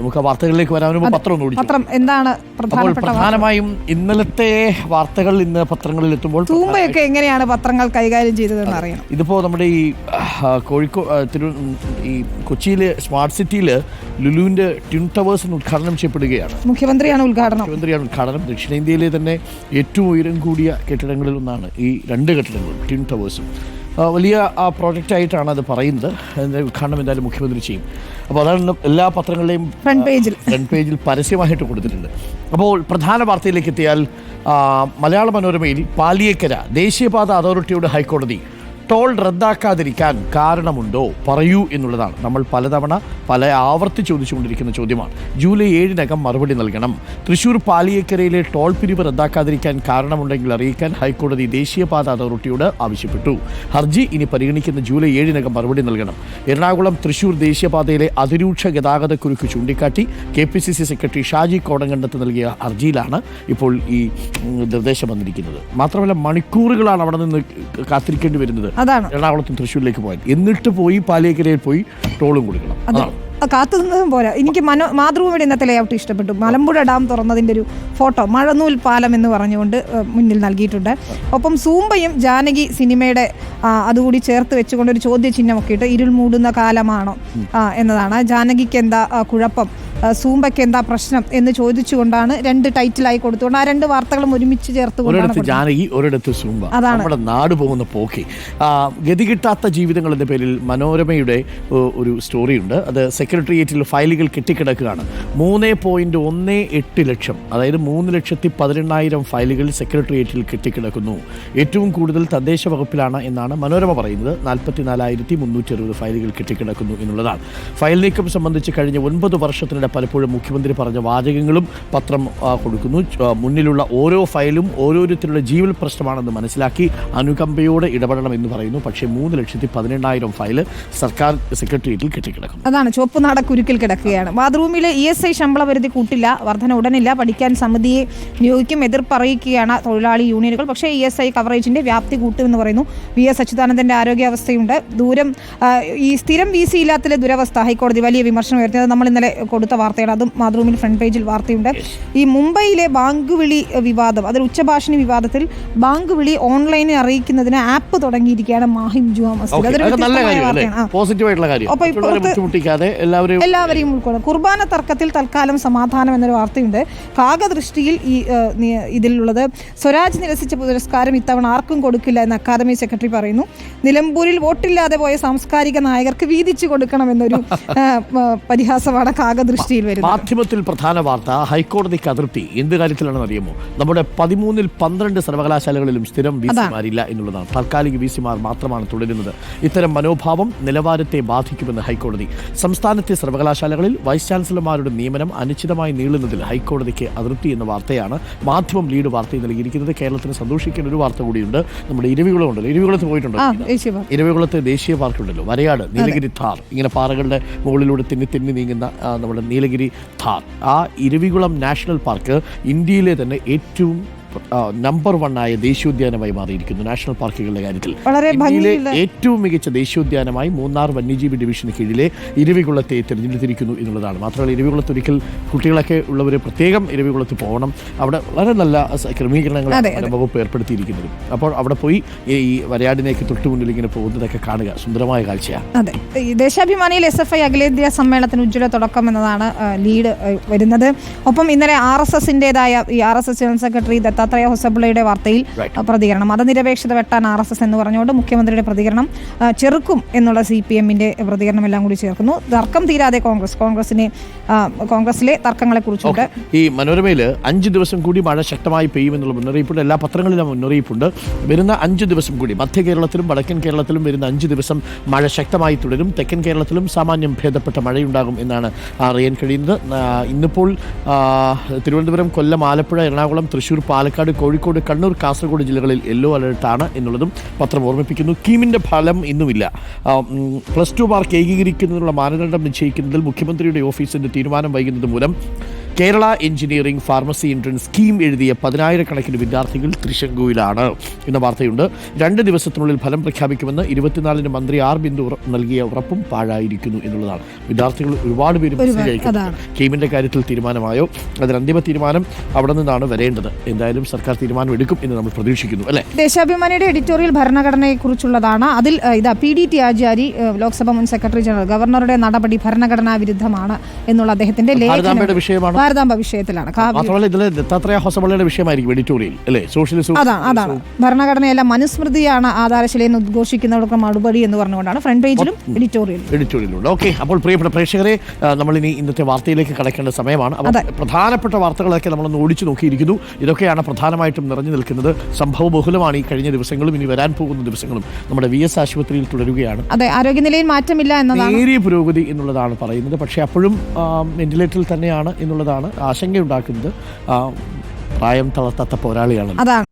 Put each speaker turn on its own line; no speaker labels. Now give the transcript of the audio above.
നമുക്ക് ആ വാർത്തകളിലേക്ക് വരാനും
പത്രം എന്താണ്
പ്രധാനമായും ഇന്നലത്തെ വാർത്തകൾ ഇന്ന് പത്രങ്ങളിൽ എത്തുമ്പോൾ
തൂമ്പയൊക്കെ എങ്ങനെയാണ് പത്രങ്ങൾ കൈകാര്യം ചെയ്തതെന്ന് അറിയണം.
ഇതിപ്പോ നമ്മുടെ ഈ ഈ കൊച്ചിയിലെ സ്മാർട്ട് സിറ്റിയിൽ ലുലുവിന്റെ ട്വിൻ ടവേഴ്സിന് ഉദ്ഘാടനം ചെയ്യപ്പെടുകയാണ്.
മുഖ്യമന്ത്രിയാണ് ഉദ്ഘാടനം.
ദക്ഷിണേന്ത്യയിലെ തന്നെ ഏറ്റവും ഉയരം കൂടിയ കെട്ടിടങ്ങളിൽ ഒന്നാണ് ഈ രണ്ട് കെട്ടിടങ്ങളും, ട്വിൻ ടവേഴ്സും. വലിയ പ്രോജക്റ്റ് ആയിട്ടാണ് അത് പറയുന്നത്. അതിൻ്റെ ഉദ്ഘാടനം എന്തായാലും മുഖ്യമന്ത്രി ചെയ്യും. അപ്പോൾ അതാണ് എല്ലാ പത്രങ്ങളുടെയും ഫ്രണ്ട് പേജിൽ പരസ്യമായിട്ട് കൊടുത്തിട്ടുണ്ട്. അപ്പോൾ പ്രധാന വാർത്തയിലേക്ക് എത്തിയാൽ, മലയാള മനോരമയിൽ പാലിയേക്കര ദേശീയപാത അതോറിറ്റിയോട് ഹൈക്കോടതി ടോൾ റദ്ദാക്കാതിരിക്കാൻ കാരണമുണ്ടോ പറയൂ എന്നുള്ളതാണ്. നമ്മൾ പലതവണ ആവർത്തി ചോദിച്ചുകൊണ്ടിരിക്കുന്ന ചോദ്യമാണ്. ജൂലൈ 7 മറുപടി നൽകണം. തൃശൂർ പാലിയേക്കരയിലെ ടോൾ പിരിവ് റദ്ദാക്കാതിരിക്കാൻ കാരണമുണ്ടെങ്കിൽ അറിയിക്കാൻ ഹൈക്കോടതി ദേശീയപാത അതോറിറ്റിയോട് ആവശ്യപ്പെട്ടു. ഹർജി ഇനി പരിഗണിക്കുന്ന ജൂലൈ 7 മറുപടി നൽകണം. എറണാകുളം തൃശൂർ ദേശീയപാതയിലെ അതിരൂക്ഷ ഗതാഗതക്കുരുക്ക് ചൂണ്ടിക്കാട്ടി KPCC സെക്രട്ടറി ഷാജി കോടങ്കണ്ടത്ത് നൽകിയ ഹർജിയിലാണ് ഇപ്പോൾ ഈ നിർദ്ദേശം വന്നിരിക്കുന്നത്. മാത്രമല്ല, മണിക്കൂറുകളാണ് അവിടെ നിന്ന് കാത്തിരിക്കേണ്ടി വരുന്നത് എറണാകുളത്തും തൃശ്ശൂരിലേക്ക് പോയാൽ. എന്നിട്ട് പോയി പാലിയേക്കരയിൽ പോയി ടോളും കൊടുക്കണം.
കാത്തുനിന്നതും പോരാ. എനിക്ക് മാതൃഭൂമിയുടെ ഇന്നത്തെ ലേഔട്ട് ഇഷ്ടപ്പെട്ടു. മലമ്പുഴ ഡാം തുറന്നതിൻ്റെ ഒരു ഫോട്ടോ മഴനൂൽ പാലം എന്ന് പറഞ്ഞുകൊണ്ട് മുന്നിൽ നൽകിയിട്ടുണ്ട്. ഒപ്പം സൂമ്പയും ജാനകി സിനിമയുടെ അതുകൂടി ചേർത്ത് വെച്ചുകൊണ്ട് ഒരു ചോദ്യചിഹ്നമൊക്കെ ഇട്ട് ഇരുൾ മൂടുന്ന കാലമാണോ എന്നതാണ്. ജാനകിക്ക് എന്താ കുഴപ്പം, സൂമ്പയ്ക്ക് എന്താ പ്രശ്നം എന്ന് ചോദിച്ചുകൊണ്ടാണ് രണ്ട് ടൈറ്റിലായി കൊടുത്തുകൊണ്ട് ആ രണ്ട് വാർത്തകളും ഒരുമിച്ച് ചേർത്തുകൊണ്ടാണ്
ജാനകി ഒരിടത്ത് സൂമ്പ. നമ്മുടെ നാട് പോകുന്ന പോക്കി. ഗതി കിട്ടാത്ത ജീവിതങ്ങൾ എന്ന പേരിൽ മനോരമയുടെ ഒരു സ്റ്റോറിയുണ്ട്. അത് സെക്രട്ടേറിയറ്റിൽ ഫയലുകൾ കെട്ടിക്കിടക്കുകയാണ്. 3.18 ലക്ഷം, അതായത് 3,18,000 ഫയലുകൾ സെക്രട്ടേറിയറ്റിൽ കെട്ടിക്കിടക്കുന്നു. ഏറ്റവും കൂടുതൽ തദ്ദേശ വകുപ്പിലാണ് എന്നാണ് മനോരമ പറയുന്നത്. 44,360 ഫയലുകൾ കെട്ടിക്കിടക്കുന്നു എന്നുള്ളതാണ്. ഫയൽ നീക്കം സംബന്ധിച്ച് കഴിഞ്ഞ 9 വർഷത്തിനിടെ പലപ്പോഴും മുഖ്യമന്ത്രി പറഞ്ഞ വാചകങ്ങളും പത്രം കൊടുക്കുന്നു. മുന്നിലുള്ള ഓരോ ഫയലും ഓരോരുത്തരുടെ ജീവൽ പ്രശ്നമാണെന്ന് മനസ്സിലാക്കി അനുകമ്പയോടെ ഇടപെടണം എന്ന് പറയുന്നു. പക്ഷേ 3,18,000 ഫയല് സർക്കാർ സെക്രട്ടേറിയറ്റിൽ കെട്ടിക്കിടക്കും.
അതാണ് ചുവപ്പ് നാടക്കുരുക്കിൽ കിടക്കുകയാണ്. മാതൃഭൂമിയിലെ ESI ശമ്പള പരിധി കൂട്ടില്ല, വർധന ഉടനില്ല, പഠിക്കാൻ സമിതിയെ നിയോഗിക്കും, എതിർപ്പറിയിക്കുകയാണ് തൊഴിലാളി യൂണിയനുകൾ. പക്ഷേ ESI കവറേജിന്റെ വ്യാപ്തി കൂട്ടുമെന്ന് പറയുന്നു. VS അച്യുതാനന്ദന്റെ ആരോഗ്യാവസ്ഥയുണ്ട്. ഈ സ്ഥിരം VC ഇല്ലാത്തതിലെ ദുരവസ്ഥ ഹൈക്കോടതി വലിയ വിമർശനം ഉയർത്തിയത് നമ്മൾ ഇന്നലെ കൊടുത്ത വാർത്തയാണ്. അതും മാതൃഭൂമിയിൽ ഫ്രണ്ട് പേജിൽ വാർത്തയുണ്ട്. ഈ മുംബൈയിലെ ബാങ്ക് വിളി വിവാദം, അതിൽ ഉച്ചഭാഷിണി വിവാദത്തിൽ ബാങ്ക് വിളി ഓൺലൈനിൽ അറിയിക്കുന്നതിന് ആപ്പ് തുടങ്ങിയിരിക്കുകയാണ് മാഹിം ജുമാ മസ്ജിദ്. എല്ലാവരെയും ഉൾക്കൊള്ളും. കുർബാന തർക്കത്തിൽ തൽക്കാലം സമാധാനം എന്നൊരു വാർത്തയുണ്ട്. കാകദൃഷ്ടിയിൽ ഇതിലുള്ളത് സ്വരാജ് നിരസിച്ച പുരസ്കാരം ഇത്തവണ ആർക്കും കൊടുക്കില്ല എന്ന് അക്കാദമി സെക്രട്ടറി പറയുന്നു. നിലമ്പൂരിൽ വോട്ടില്ലാതെ പോയ സാംസ്കാരിക നായകർക്ക് വീതിച്ചു കൊടുക്കണമെന്നൊരു പരിഹാസമാണ് കാകദൃഷ്ടിയിൽ വരുന്നത്.
മാധ്യമത്തിൽ പ്രധാന വാർത്ത ഹൈക്കോടതിക്ക് അതിർത്തി എന്ത് കാര്യത്തിലാണെന്ന് അറിയുമോ? നമ്മുടെ 13-ൽ 12 സർവകലാശാലകളിലും സ്ഥിരം VC-മാരില്ല എന്നുള്ളതാണ്. താൽക്കാലിക VC-മാർ മാത്രമാണ് തുടരുന്നത്. ഇത്തരം മനോഭാവം നിലവാരത്തെ ബാധിക്കുമെന്ന് ഹൈക്കോടതി. സംസ്ഥാനത്തെ സർവകലാശാലകളിൽ വൈസ് ചാൻസലർമാരുടെ നിയമനം അനിശ്ചിതമായി നീളുന്നതിൽ ഹൈക്കോടതിക്ക് അതിർത്തി എന്ന വാർത്തയാണ് മാധ്യമം ലീഡ് വാർത്തയിൽ നൽകിയിരിക്കുന്നത്. കേരളത്തിന് സന്തോഷിക്കുന്ന ഒരു വാർത്ത കൂടിയുണ്ട്. നമ്മുടെ ഇരവികുളമുണ്ടല്ലോ, ഇരവികുളത്ത് പോയിട്ടുണ്ടോ? ഇരവികുളത്തെ ദേശീയ പാർക്കുണ്ടല്ലോ, വരയാട്, നീലഗിരി ഥാർ, ഇങ്ങനെ പാറകളുടെ മുകളിലൂടെ തിന്നി നീങ്ങുന്ന നമ്മുടെ നീലഗിരി ഥാർ. ആ ഇരവികുളം നാഷണൽ പാർക്ക് ഇന്ത്യയിലെ തന്നെ ഏറ്റവും നമ്പർ 1 ആയ ദേശീയോദ്യാനമായി മാറിയിരിക്കുന്നു. നാഷണൽ പാർക്കുകളുടെ കാര്യത്തിൽ ഇന്ത്യയിലെ ഏറ്റവും മികച്ച ദേശീയോദ്യാനമായി മൂന്നാർ വന്യജീവി ഡിവിഷന് കീഴിലെ ഇരവികുളത്തെ തിരഞ്ഞെടുത്തിരിക്കുന്നു എന്നുള്ളതാണ്. മാത്രമല്ല, ഇരവികുളത്ത് ഒരിക്കൽ കുട്ടികളൊക്കെ ഉള്ളവർ പ്രത്യേകം ഇരവികുളത്ത് പോകണം. അവിടെ വളരെ നല്ല ക്രമീകരണങ്ങൾ വകുപ്പ് ഏർപ്പെടുത്തിയിരിക്കുന്നത്. അപ്പോൾ അവിടെ പോയി ഈ വരയാടിനേക്ക് തൊട്ടു മുന്നിൽ ഇങ്ങനെ പോകുന്നതൊക്കെ കാണുക സുന്ദരമായ കാഴ്ചയാണ്.
അതെ, ദേശാഭിമാനിയിൽ SFI അഖിലേന്ത്യാ സമ്മേളനത്തിന് ഉജ്ജ്വല തുടക്കം എന്നതാണ് ലീഡ് വരുന്നത്. ഒപ്പം ഇന്നലെ RSSന്റേതായ ഈ RSS ജനറൽ സെക്രട്ടറി ദത്താത്രേയ ഹൊസബിളയുടെ വാർത്തയിൽ പ്രതികരണം, മതനിരപേക്ഷത വെട്ടാൻ RSS എന്ന് പറഞ്ഞുകൊണ്ട് മുഖ്യമന്ത്രിയുടെ പ്രതികരണം, ചെറുക്കും എന്നുള്ള CPM-ന്റെ പ്രതികരണം എല്ലാം കൂടി ചേർക്കുന്നു. തർക്കം തീരാതെ കോൺഗ്രസിലെ തർക്കങ്ങളെ കുറിച്ചുണ്ട്.
ഈ മനോരമയിൽ 5 ദിവസം കൂടി മഴ ശക്തമായി പെയ്യുമെന്നുള്ള മുന്നറിയിപ്പുണ്ട്. എല്ലാ പത്രങ്ങളിലും മുന്നറിയിപ്പുണ്ട്. വരുന്ന 5 ദിവസം കൂടി മധ്യ കേരളത്തിലും വടക്കൻ കേരളത്തിലും വരുന്ന 5 ദിവസം മഴ ശക്തമായി തുടരും. തെക്കൻ കേരളത്തിലും സാമാന്യം ഭേദപ്പെട്ട മഴയുണ്ടാകും എന്നാണ് അറിയാൻ കഴിയുന്നത്. ഇന്നിപ്പോൾ തിരുവനന്തപുരം, കൊല്ലം, ആലപ്പുഴ, എറണാകുളം, തൃശ്ശൂർ, പാലക്കാട്, കോഴിക്കോട്, കണ്ണൂർ, കാസർഗോഡ് ജില്ലകളിൽ യെല്ലോ അലർട്ടാണ് എന്നുള്ളതും പത്രം ഓർമ്മിപ്പിക്കുന്നു. കീമിന്റെ ഫലം ഇന്നുമില്ല. +2 മാർക്ക് ഏകീകരിക്കുന്നതിനുള്ള മാനദണ്ഡം നിശ്ചയിക്കുന്നതിൽ മുഖ്യമന്ത്രിയുടെ ഓഫീസിന്റെ തീരുമാനം വൈകുന്നത് മൂലം Kerala engineering pharmacy entrance scheme എഴുതിയ 10,000-കണക്കിന് വിദ്യാർത്ഥികൾ ത്രിശങ്കുവിലാണ് എന്ന വാർത്തയുണ്ട്. 2 ദിവസത്തിനുള്ളിൽ ഫലം പ്രഖ്യാപിക്കുമെന്ന് 24-ന് മന്ത്രി ആർ ബിന്ദു നൽകിയ ഉറപ്പും പാഴായിരിക്കുന്നു എന്നുള്ളതാണ്. വിദ്യാർത്ഥികൾ ഒരുപാട് പേര് മെസ്സേജ് അയക്കുന്നു. സ്കീമിന്റെ കാര്യത്തിൽ തീരുമാനമായോ? അതിന് അന്തിമ തീരുമാനം അവിടെ നിന്നാണ് വരേണ്ടത്. എന്തായാലും സർക്കാർ തീരുമാനം എടുക്കും എന്ന് നമ്മൾ പ്രതീക്ഷിക്കുന്നു. അല്ലെ,
ദേശാഭിമാനിയുടെ എഡിറ്റോറിയൽ ഭരണഘടനയെക്കുറിച്ചുള്ളതാണ്. അതിൽ PDT ആചാരി, ലോക്സഭ മുൻ സെക്രട്ടറി ജനറൽ, ഗവർണറുടെ നടപടി ഭരണഘടനാ വിരുദ്ധമാണ് എന്നുള്ള അദ്ദേഹത്തിന്റെ ലേഖനം
വിഷയമാണ്.
ഭാരതാംബ വിഷയത്തിലാണ്.
മാത്രമല്ല ഇതിലെ ദത്താത്രേയ ഹൊസബള്ളയുടെ വിഷയമായിരിക്കും എഡിറ്റോറിയൽ, അല്ലേ? സോഷ്യലിസം
അതാണ് ഭരണഘടനയല്ല മനുസ്മൃതിയാണ് ആധാരശിലയെന്ന് ഉദ്ഘോഷിക്കുന്നവർക്ക് മറുപടി എന്ന് പറഞ്ഞുകൊണ്ടാണ് ഫ്രണ്ട് പേജിലും
എഡിറ്റോറിയലുണ്ട്. ഓക്കെ, അപ്പോൾ പ്രിയപ്പെട്ട പ്രേക്ഷകരെ, നമ്മളിനി ഇന്നത്തെ വാർത്തയിലേക്ക് കടക്കേണ്ട സമയമാണ്. പ്രധാനപ്പെട്ട വാർത്തകളൊക്കെ നമ്മളൊന്ന് ഓടിച്ചു നോക്കിയിരിക്കുന്നു. ഇതൊക്കെയാണ് പ്രധാനമായിട്ടും നിറഞ്ഞു നിൽക്കുന്നത്. സംഭവബഹുലമാണ് ഈ കഴിഞ്ഞ ദിവസങ്ങളും ഇനി വരാൻ പോകുന്ന ദിവസങ്ങളും. നമ്മുടെ VS ആശുപത്രിയിൽ തുടരുകയാണ്.
അതെ, ആരോഗ്യനിലയിൽ മാറ്റമില്ല എന്നതാണ്,
നേരിയ പുരോഗതി എന്നുള്ളതാണ് പറയുന്നത്. പക്ഷേ അപ്പോഴും വെന്റിലേറ്ററിൽ തന്നെയാണ് എന്നുള്ളതാണ് ആശങ്കയുണ്ടാക്കുന്നത്. പ്രായം തളർത്താത്ത പോരാളിയാണ്.
അതാണ്